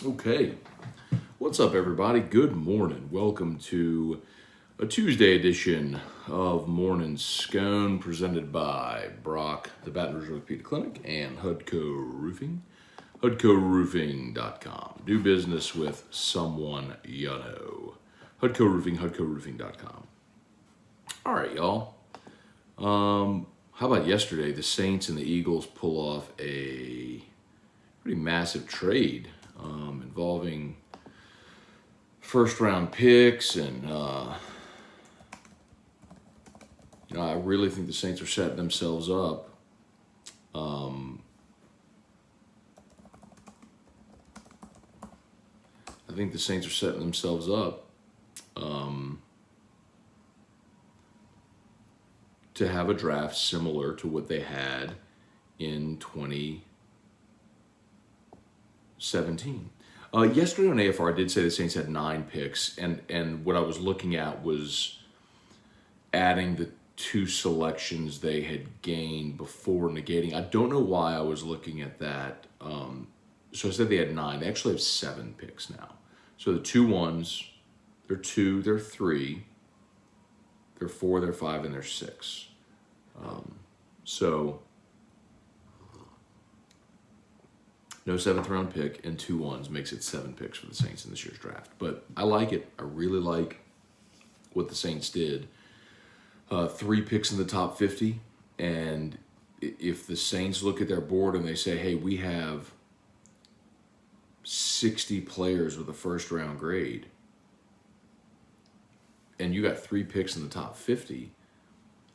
Okay, what's up, everybody? Good morning. Welcome to a Tuesday edition of Morning Scone, presented by Brock, the Baton Rouge Orthopedic Clinic, and Hudco Roofing. HudcoRoofing.com. Do business with someone you know. Hudco Roofing, HudcoRoofing.com. All right, y'all. How about yesterday? The Saints and the Eagles pull off a pretty massive trade involving first round picks, and I really think the Saints are setting themselves up. I think the Saints are setting themselves up to have a draft similar to what they had in 2017. Yesterday on AFR, I did say the Saints had 9 picks, and what I was looking at was adding the 2 selections they had gained before negating. I don't know why I was looking at that. So I said they had 9. They actually have 7 picks now. So the 2 ones, they're 2, they're 3, they're 4, they're 5, and they're 6. So no 7th round pick and 2 ones makes it 7 picks for the Saints in this year's draft. But I like it. I really like what the Saints did. 3 picks in the top 50. And if the Saints look at their board and they say, hey, we have 60 players with a first round grade, and you got 3 picks in the top 50,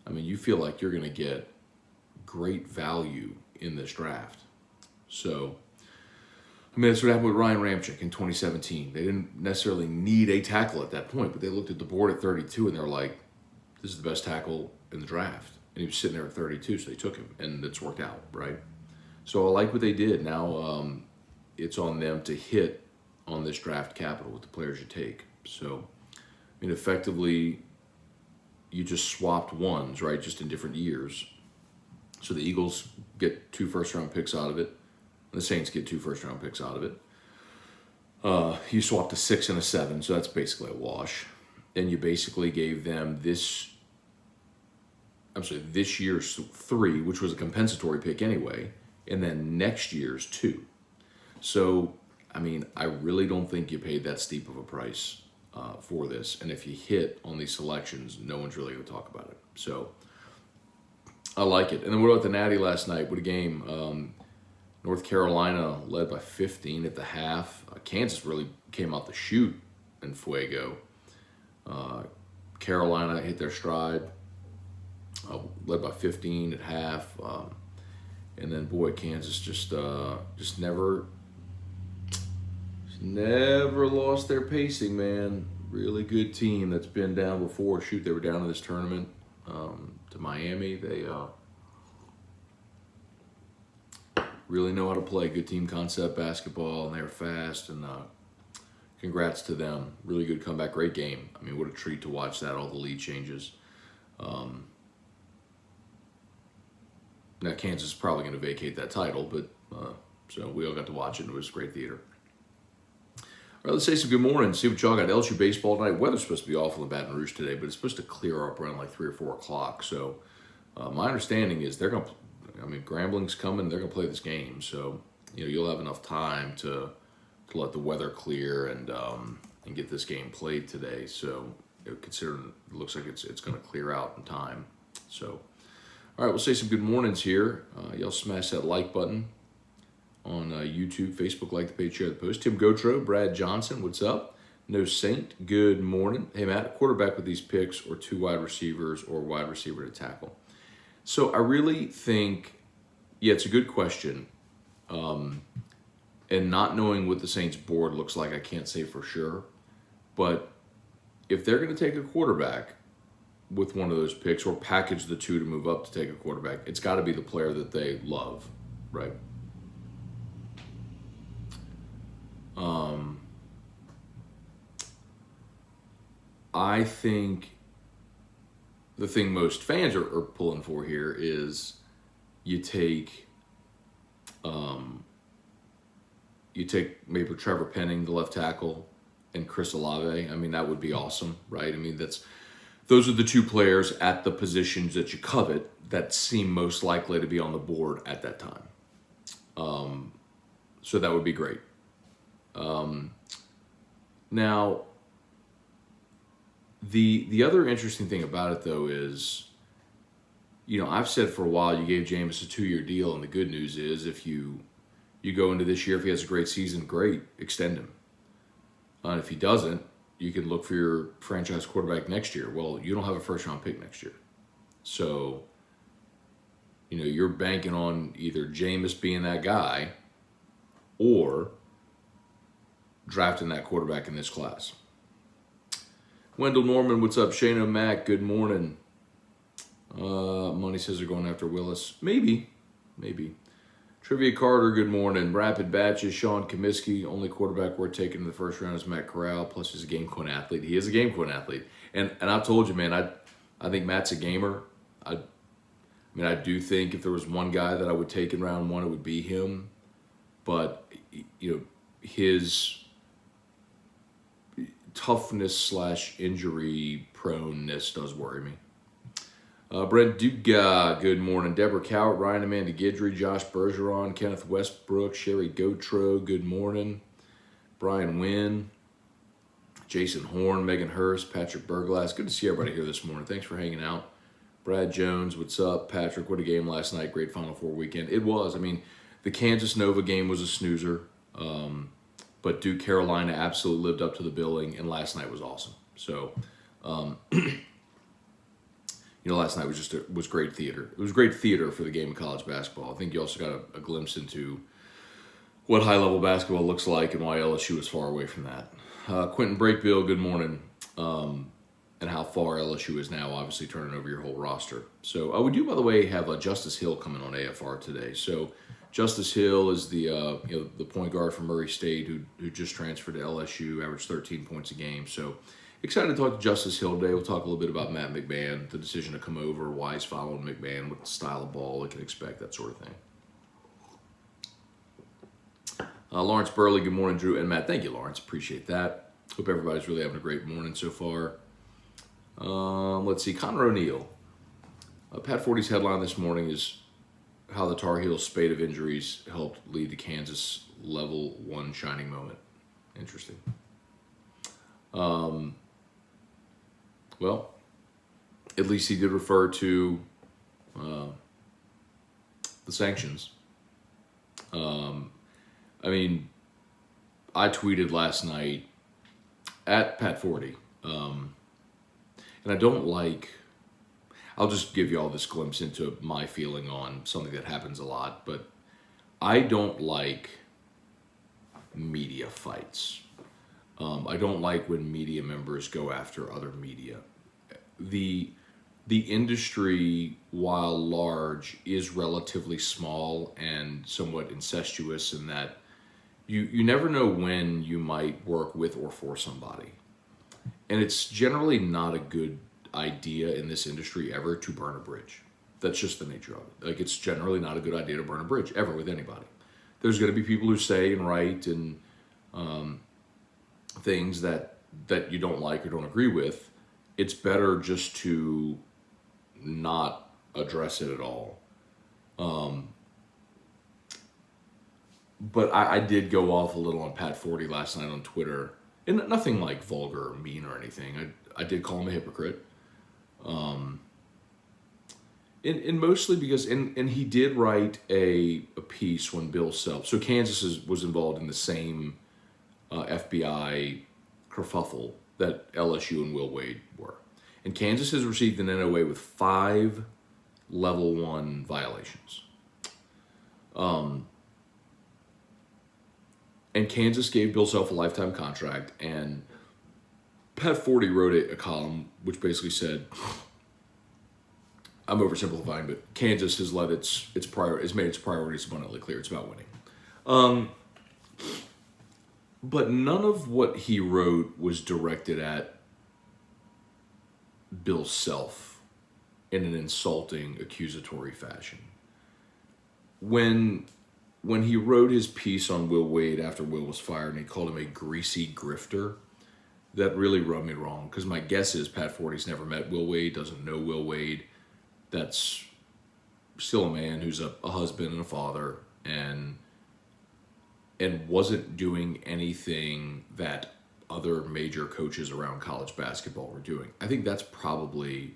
I mean, you feel like you're going to get great value in this draft. So, I mean, that's what happened with Ryan Ramczyk in 2017. They didn't necessarily need a tackle at that point, but they looked at the board at 32 and they're like, this is the best tackle in the draft. And he was sitting there at 32, so they took him, and it's worked out, right? So I like what they did. Now it's on them to hit on this draft capital with the players you take. So, I mean, effectively, you just swapped ones, right, just in different years. So the Eagles get 2 first-round picks out of it. The Saints get 2 first-round picks out of it. You swapped a 6 and a 7, so that's basically a wash. And you basically gave them this year's 3, which was a compensatory pick anyway, and then next year's 2. So, I mean, I really don't think you paid that steep of a price for this. And if you hit on these selections, no one's really going to talk about it. So, I like it. And then what about the Natty last night? What a game. North Carolina led by 15 at the half. Kansas really came out the chute in Fuego. Carolina hit their stride, led by 15 at half. And then, boy, Kansas just never lost their pacing, man. Really good team that's been down before. Shoot, they were down in this tournament to Miami. They really know how to play good team concept basketball, and they were fast, and congrats to them. Really good comeback, great game. I mean, what a treat to watch that, all the lead changes. Now, Kansas is probably going to vacate that title, but so we all got to watch it, and it was great theater. All right, let's say some good morning. See what y'all got. LSU baseball tonight. Weather's supposed to be awful in Baton Rouge today, but it's supposed to clear up around like 3 or 4 o'clock. So my understanding is they're going to, Grambling's coming. They're going to play this game. So, you'll have enough time to let the weather clear and get this game played today. So, considering it looks like it's going to clear out in time. So, all right, we'll say some good mornings here. Y'all smash that like button on YouTube, Facebook, like the page, share the post. Tim Gotro, Brad Johnson, what's up? No Saint, good morning. Hey, Matt, quarterback with these picks or 2 wide receivers or wide receiver to tackle? So I really think, it's a good question. And not knowing what the Saints board looks like, I can't say for sure. But if they're going to take a quarterback with one of those picks or package the 2 to move up to take a quarterback, it's got to be the player that they love, right? I think the thing most fans are pulling for here is you take you take maybe Trevor Penning, the left tackle, and Chris Olave. I mean, that would be awesome, right? I mean, those are the two players at the positions that you covet that seem most likely to be on the board at that time. So that would be great. Now, the other interesting thing about it, though, is, I've said for a while you gave Jameis a 2-year deal, and the good news is if you go into this year, if he has a great season, great, extend him. And if he doesn't, you can look for your franchise quarterback next year. Well, you don't have a first-round pick next year. So, you're banking on either Jameis being that guy or drafting that quarterback in this class. Wendell Norman, what's up? Shane O'Mac, good morning. Money says they're going after Willis. Maybe. Trivia Carter, good morning. Rapid Batches, Sean Comiskey, only quarterback we're taking in the first round is Matt Corral, plus he's a game-quin athlete. He is a game-quin athlete. And I've told you, man, I think Matt's a gamer. I do think if there was one guy that I would take in round one, it would be him. But, his toughness / injury proneness does worry me. Brent Duga, good morning. Deborah Cowart, Ryan Amanda Guidry, Josh Bergeron, Kenneth Westbrook, Sherry Gotro, good morning. Brian Wynn, Jason Horn, Megan Hurst, Patrick Berglass. Good to see everybody here this morning. Thanks for hanging out. Brad Jones, what's up? Patrick, what a game last night. Great Final Four weekend. It was. I mean, the Kansas-Nova game was a snoozer. But Duke Carolina absolutely lived up to the billing, and last night was awesome. So, last night was great theater. It was great theater for the game of college basketball. I think you also got a glimpse into what high-level basketball looks like and why LSU is far away from that. Quentin Brakebill, good morning. And how far LSU is now, obviously turning over your whole roster. So we do, by the way, have Justice Hill coming on AFR today. So Justice Hill is the point guard from Murray State who just transferred to LSU, averaged 13 points a game. So excited to talk to Justice Hill today. We'll talk a little bit about Matt McMahon, the decision to come over, why he's following McMahon, what style of ball they can expect, that sort of thing. Lawrence Burley, good morning, Drew and Matt. Thank you, Lawrence. Appreciate that. Hope everybody's really having a great morning so far. Let's see, Connor O'Neill. Pat Forty's headline this morning is how the Tar Heels' spate of injuries helped lead to Kansas level 1 shining moment. Interesting. Well, at least he did refer to the sanctions. I tweeted last night at Pat Forty, and I don't like, I'll just give you all this glimpse into my feeling on something that happens a lot, but I don't like media fights. I don't like when media members go after other media. The industry, while large, is relatively small and somewhat incestuous in that you never know when you might work with or for somebody. And it's generally not a good idea in this industry ever to burn a bridge. That's just the nature of it. Like, it's generally not a good idea to burn a bridge ever with anybody. There's going to be people who say and write and things that you don't like or don't agree with. It's better just to not address it at all. But I did go off a little on Pat Forty last night on Twitter. And nothing like vulgar or mean or anything. I did call him a hypocrite. And mostly because, and he did write a piece when Bill Self, so Kansas was involved in the same FBI kerfuffle that LSU and Will Wade were. And Kansas has received an NOA with 5 level 1 violations. And Kansas gave Bill Self a lifetime contract, and Pat Forty wrote a column which basically said, I'm oversimplifying, but Kansas has let its made its priorities abundantly clear. It's about winning. But none of what he wrote was directed at Bill Self in an insulting, accusatory fashion. When when he wrote his piece on Will Wade after Will was fired and he called him a greasy grifter, that really rubbed me wrong, because my guess is Pat Forty's never met Will Wade, doesn't know Will Wade. That's still a man who's a husband and a father, and wasn't doing anything that other major coaches around college basketball were doing. I think that's probably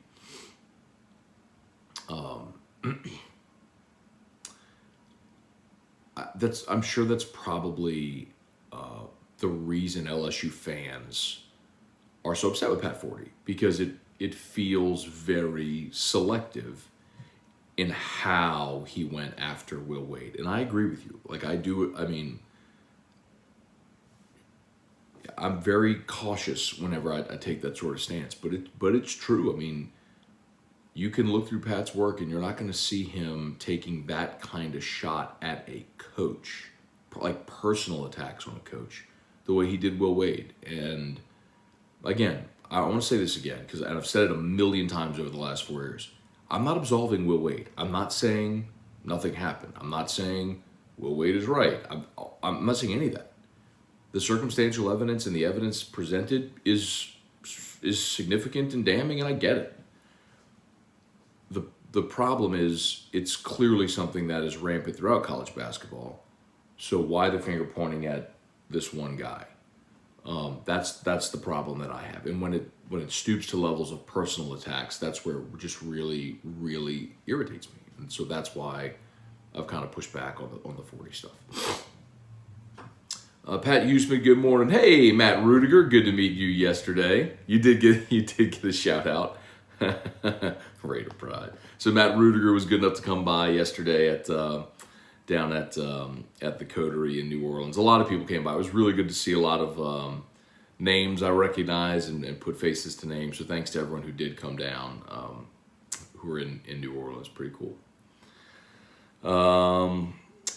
I'm sure that's probably the reason LSU fans are so upset with Pat Forty, because it feels very selective in how he went after Will Wade. And I agree with you. Like, I do. I mean, I'm very cautious whenever I take that sort of stance, but it's true. I mean, you can look through Pat's work and you're not going to see him taking that kind of shot at a coach, like personal attacks on a coach, the way he did Will Wade. And again, I want to say this again, because I've said it a million times over the last 4 years. I'm not absolving Will Wade. I'm not saying nothing happened. I'm not saying Will Wade is right. I'm not saying any of that. The circumstantial evidence and the evidence presented is significant and damning, and I get it. The problem is it's clearly something that is rampant throughout college basketball. So why the finger pointing at this one guy? That's the problem that I have. And when it stoops to levels of personal attacks, that's where it just really, really irritates me. And so that's why I've kind of pushed back on the 40 stuff. Pat Usman, good morning. Hey, Matt Rudiger, good to meet you yesterday. You did get a shout out. Raider pride. So Matt Rudiger was good enough to come by yesterday down at the Coterie in New Orleans. A lot of people came by. It was really good to see a lot of names I recognize and put faces to names. So thanks to everyone who did come down, who are in New Orleans. Pretty cool.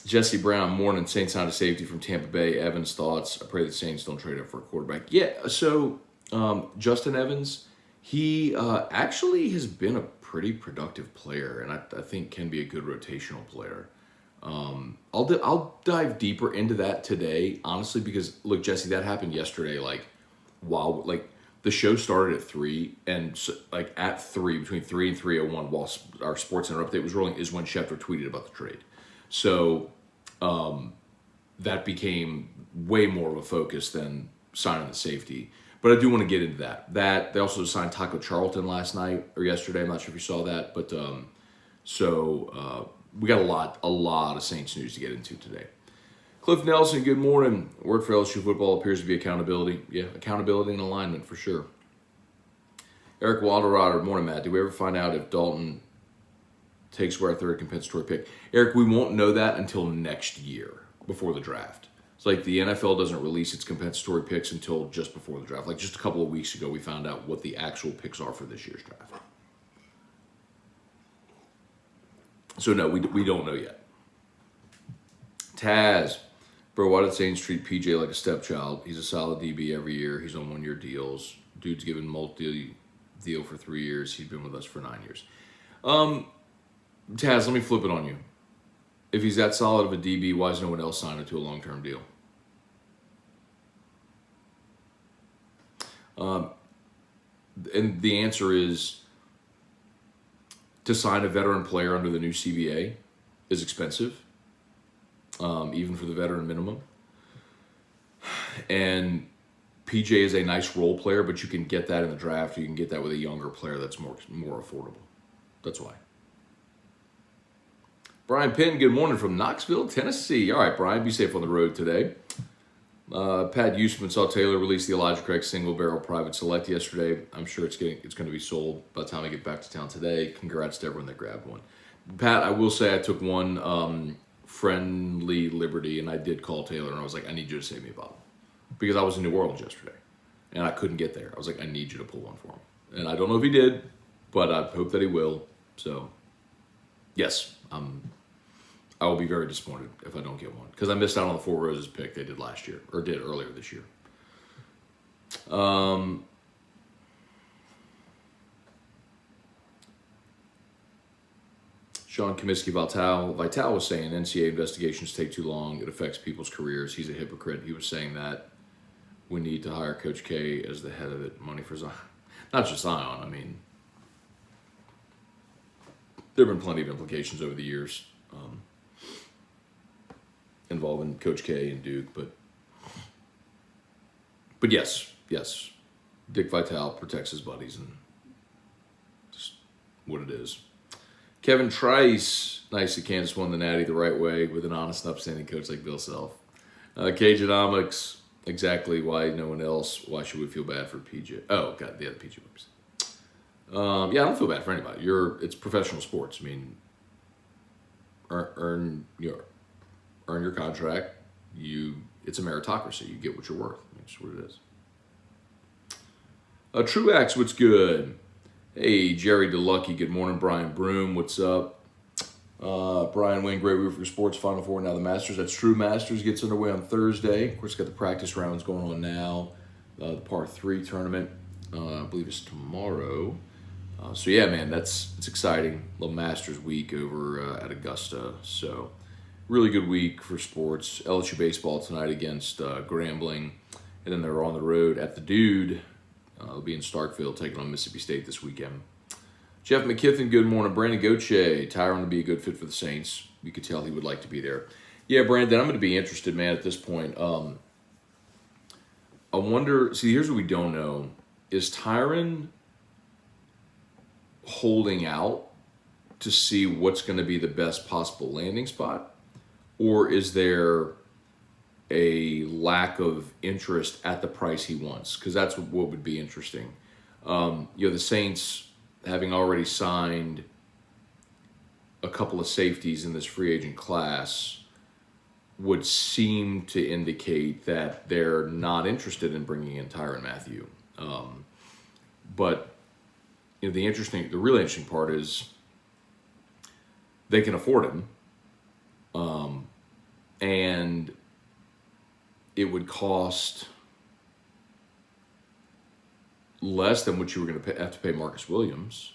Jesse Brown, morning. Saints out of safety from Tampa Bay. Evans, thoughts? I pray the Saints don't trade up for a quarterback. Yeah, so Justin Evans, he actually has been a pretty productive player, and I think can be a good rotational player. I'll dive deeper into that today, honestly, because look, Jesse, that happened yesterday. While the show started at 3, and so, at 3, between 3 and 3:01, while our Sports Center update was rolling, is when Schefter tweeted about the trade. So that became way more of a focus than signing the safety. But I do want to get into that. They also signed Taco Charlton last night or yesterday. I'm not sure if you saw that, but we got a lot of Saints news to get into today. Cliff Nelson, good morning. Word for LSU football appears to be accountability. Yeah, accountability and alignment for sure. Eric Wilderrotter, morning, Matt. Did we ever find out if Dalton takes away our third compensatory pick? Eric, we won't know that until next year, before the draft. It's like the NFL doesn't release its compensatory picks until just before the draft. Like just a couple of weeks ago, we found out what the actual picks are for this year's draft. So no, we don't know yet. Taz, bro, why did Saints treat PJ like a stepchild? He's a solid DB every year. He's on 1-year deals. Dude's given multi-deal for 3 years. He's been with us for 9 years. Taz, let me flip it on you. If he's that solid of a DB, why is no one else signed him to a long-term deal? And the answer is, to sign a veteran player under the new CBA is expensive, even for the veteran minimum. And PJ is a nice role player, but you can get that in the draft. You can get that with a younger player that's more affordable. That's why. Brian Penn, good morning from Knoxville, Tennessee. All right, Brian, be safe on the road today. Pat Usman saw Taylor release the Elijah Craig single barrel private select yesterday. I'm sure it's going to be sold by the time I get back to town today. Congrats to everyone that grabbed one. Pat, I will say I took one friendly liberty, and I did call Taylor, and I was like, I need you to save me a bottle. Because I was in New Orleans yesterday, and I couldn't get there. I was like, I need you to pull one for him. And I don't know if he did, but I hope that he will. So, yes, I will be very disappointed if I don't get one, because I missed out on the Four Roses pick they did last year, or did earlier this year. Sean Comiskey Vital was saying NCAA investigations take too long. It affects people's careers. He's a hypocrite. He was saying that we need to hire Coach K as the head of it. Money for Zion. Not just Zion. I mean, there have been plenty of implications over the years involving Coach K and Duke. But yes. Dick Vitale protects his buddies, and just what it is. Kevin Trice, nice that Kansas won the Natty the right way with an honest and upstanding coach like Bill Self. Cageonomics, exactly why no one else. Why should we feel bad for PJ? Oh, God, the other PJ Whips. Yeah, I don't feel bad for anybody. It's professional sports. I mean, earn your contract. It's a meritocracy. You get what you're worth. That's what it is. Truax, what's good? Hey, Jerry DeLucky, good morning. Brian Broom, what's up? Brian Wayne, great week for sports. Final Four, now the Masters. That's true. Masters gets underway on Thursday. Of course, got the practice rounds going on now. The par 3 tournament, I believe it's tomorrow. So yeah, man, it's exciting. Little Masters week over at Augusta. So really good week for sports. LSU baseball tonight against Grambling, and then they're on the road at the Dude. They'll be in Starkville taking on Mississippi State this weekend. Jeff McKiffin, good morning. Brandon Goche, Tyron would be a good fit for the Saints. You could tell he would like to be there. Yeah, Brandon, I'm going to be interested, man, at this point. I wonder, see, here's what we don't know. Is Tyron holding out to see what's going to be the best possible landing spot? Or is there a lack of interest at the price he wants? Because that's what would be interesting. The Saints, having already signed a couple of safeties in this free agent class, would seem to indicate that they're not interested in bringing in Tyrann Mathieu. But the really interesting part is they can afford him, and it would cost less than what you were going to have to pay Marcus Williams.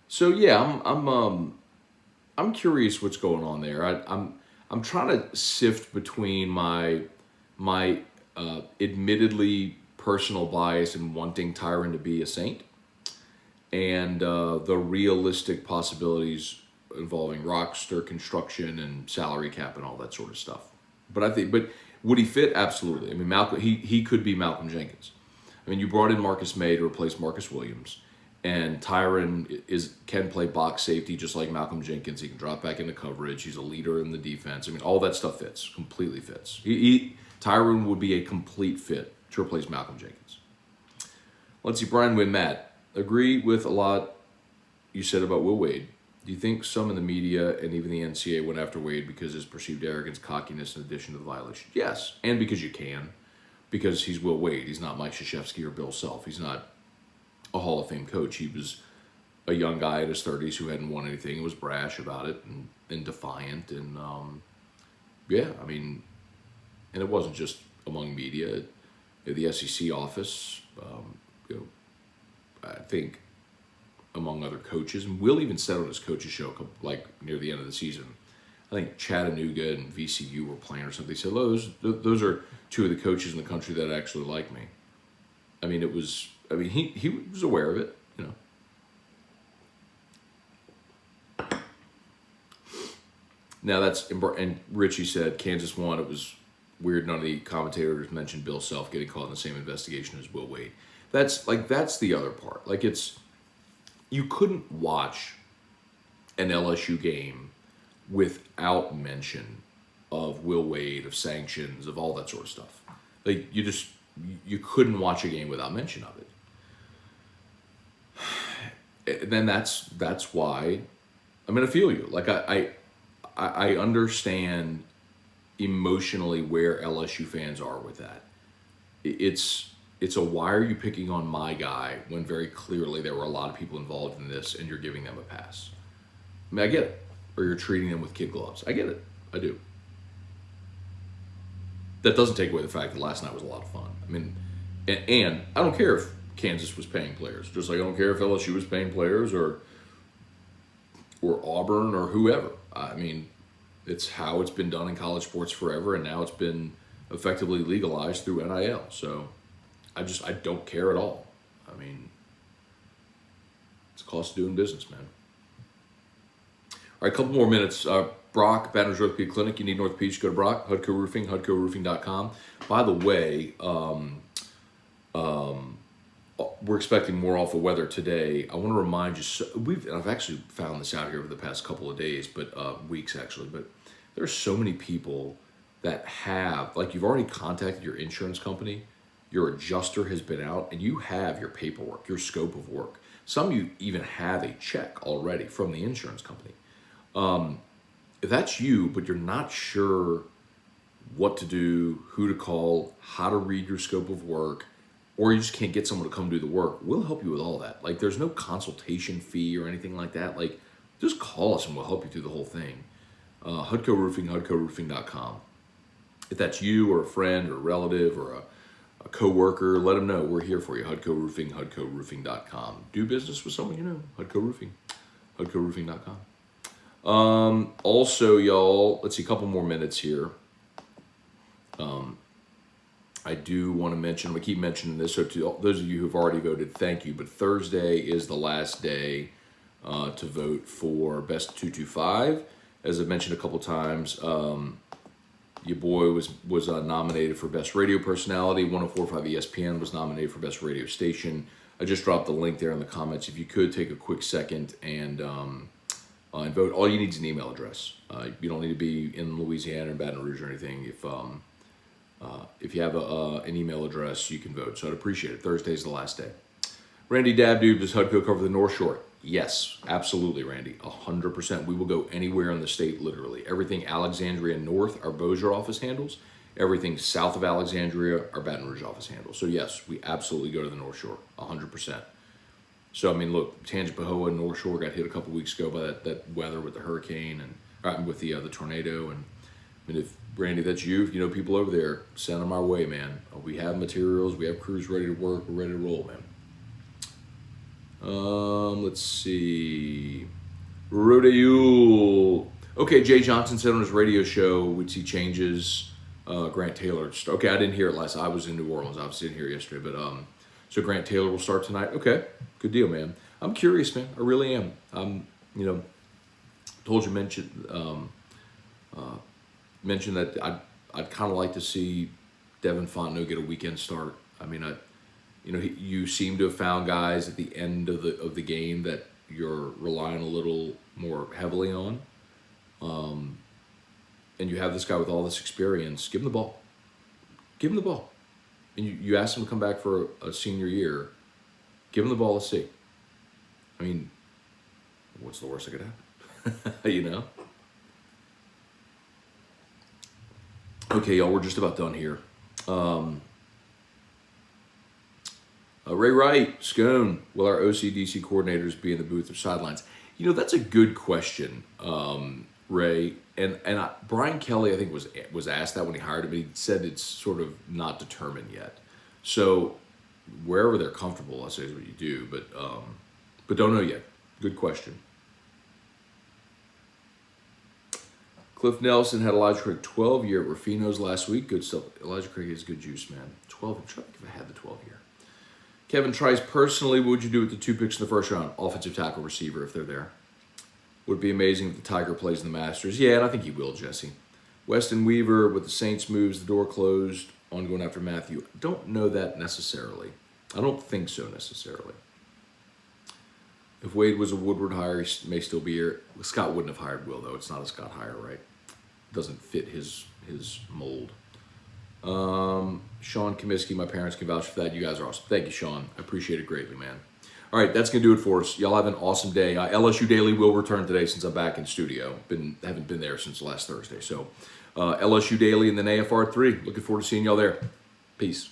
So yeah, I'm curious what's going on there. I'm trying to sift between my admittedly personal bias in wanting Tyrann to be a Saint and the realistic possibilities involving roster construction and salary cap and all that sort of stuff. But would he fit? Absolutely. I mean, Malcolm, he could be Malcolm Jenkins. I mean, you brought in Marcus May to replace Marcus Williams, and Tyrann can play box safety just like Malcolm Jenkins. He can drop back into coverage. He's a leader in the defense. I mean, all that stuff fits, completely fits. Tyrann would be a complete fit to replace Malcolm Jenkins. Let's see, Brian Wynn, Matt, agree with a lot you said about Will Wade. Do you think some in the media and even the NCAA went after Wade because of his perceived arrogance, cockiness, in addition to the violation? Yes, and because you can. Because he's Will Wade. He's not Mike Krzyzewski or Bill Self. He's not a Hall of Fame coach. He was a young guy in his 30s who hadn't won anything and was brash about it and defiant. And, yeah, I mean, and it wasn't just among media. The SEC office, I think, among other coaches, and Will even said on his coach's show, like near the end of the season, I think Chattanooga and VCU were playing or something. He said, those are two of the coaches in the country that actually like me. I mean, he was aware of it, Now and Richie said Kansas won. It was weird none of the commentators mentioned Bill Self getting caught in the same investigation as Will Wade. That's the other part. Like, you couldn't watch an LSU game without mention of Will Wade, of sanctions, of all that sort of stuff. Like, you couldn't watch a game without mention of it. And then that's why I'm gonna feel you. Like, I understand emotionally where LSU fans are with that. It's a why are you picking on my guy when very clearly there were a lot of people involved in this and you're giving them a pass. I mean, I get it. Or you're treating them with kid gloves. I get it. I do. That doesn't take away the fact that last night was a lot of fun. I mean, and I don't care if Kansas was paying players. Just like I don't care if LSU was paying players or Auburn or whoever. I mean, it's how it's been done in college sports forever, and now it's been effectively legalized through NIL. So I don't care at all. I mean, it's a cost of doing business, man. All right, a couple more minutes. Brock, Baton Rouge Orthopedic Clinic. You need an orthopedic, go to Brock, Hudco Roofing, HudcoRoofing.com. By the way, we're expecting more awful weather today. I want to remind you, I've actually found this out here over the past couple of days, weeks actually, but there's so many people that have, like, you've already contacted your insurance company, your adjuster has been out, and you have your paperwork, your scope of work. Some of you even have a check already from the insurance company. If that's you, but you're not sure what to do, who to call, how to read your scope of work, or you just can't get someone to come do the work, we'll help you with all that. Like, there's no consultation fee or anything like that. Like, just call us and we'll help you through the whole thing. Hudco Roofing, HudcoRoofing.com. If that's you or a friend or a relative or a co-worker, let them know we're here for you. Hudco Roofing, HudcoRoofing.com. Do business with someone you know. Hudco Roofing, HudcoRoofing.com. Also, y'all, let's see, a couple more minutes here. I do want to mention, I'm going to keep mentioning this, so to those of you who've already voted, thank you, but Thursday is the last day to vote for Best 225. As I've mentioned a couple times, your boy was nominated for Best Radio Personality. 104.5 ESPN was nominated for Best Radio Station. I just dropped the link there in the comments. If you could take a quick second and vote. All you need is an email address. You don't need to be in Louisiana or Baton Rouge or anything. If you have an email address, you can vote. So I'd appreciate it. Thursday's the last day. Randy Dabdoob, does Hudco cover the North Shore? Yes, absolutely, Randy. 100%. We will go anywhere in the state, literally. Everything Alexandria North, our Bossier office handles. Everything south of Alexandria, our Baton Rouge office handles. So yes, we absolutely go to the North Shore, 100%. So, I mean, look, Tangipahoa and North Shore got hit a couple weeks ago by that weather with the hurricane and with the tornado. And I mean, if Randy, that's you, if you know people over there, send them our way, man. We have materials, we have crews ready to work, we're ready to roll, man. Let's see. Rodeo. Okay, Jay Johnson said on his radio show, we'd see changes. Grant Taylor. Okay, I didn't hear it last. I was in New Orleans. I was sitting here yesterday, but so Grant Taylor will start tonight. Okay, good deal, man. I'm curious, man. I really am. Mentioned that I'd kind of like to see Devin Fontenot get a weekend start. I mean, you seem to have found guys at the end of the game that you're relying a little more heavily on. And you have this guy with all this experience. Give him the ball. Give him the ball. And you ask him to come back for a senior year. Give him the ball to see. I mean, what's the worst that could happen? You know? Okay, y'all, we're just about done here. Ray Wright, Scone, will our OCDC coordinators be in the booth or sidelines? You know, that's a good question, Ray. And Brian Kelly, I think, was asked that when he hired him, but he said it's sort of not determined yet. So wherever they're comfortable, I say is what you do, but don't know yet. Good question. Cliff Nelson had Elijah Craig 12 year at Rufino's last week. Good stuff. Elijah Craig is good juice, man. 12. I'm trying to think if I had the 12 year. Kevin Trice, personally, what would you do with the 2 picks in the first round? Offensive tackle, receiver, if they're there. Would be amazing if the Tiger plays in the Masters. Yeah, and I think he will, Jesse. Weston Weaver with the Saints moves, the door closed on going after Matthew. Don't know that necessarily. I don't think so necessarily. If Wade was a Woodward hire, he may still be here. Scott wouldn't have hired Will, though. It's not a Scott hire, right? Doesn't fit his mold. Sean Comiskey, my parents can vouch for that. You guys are awesome. Thank you, Sean. I appreciate it greatly, man. All right, that's going to do it for us. Y'all have an awesome day. LSU Daily will return today since I'm back in studio. Haven't been there since last Thursday. So LSU Daily and then AFR 3. Looking forward to seeing y'all there. Peace.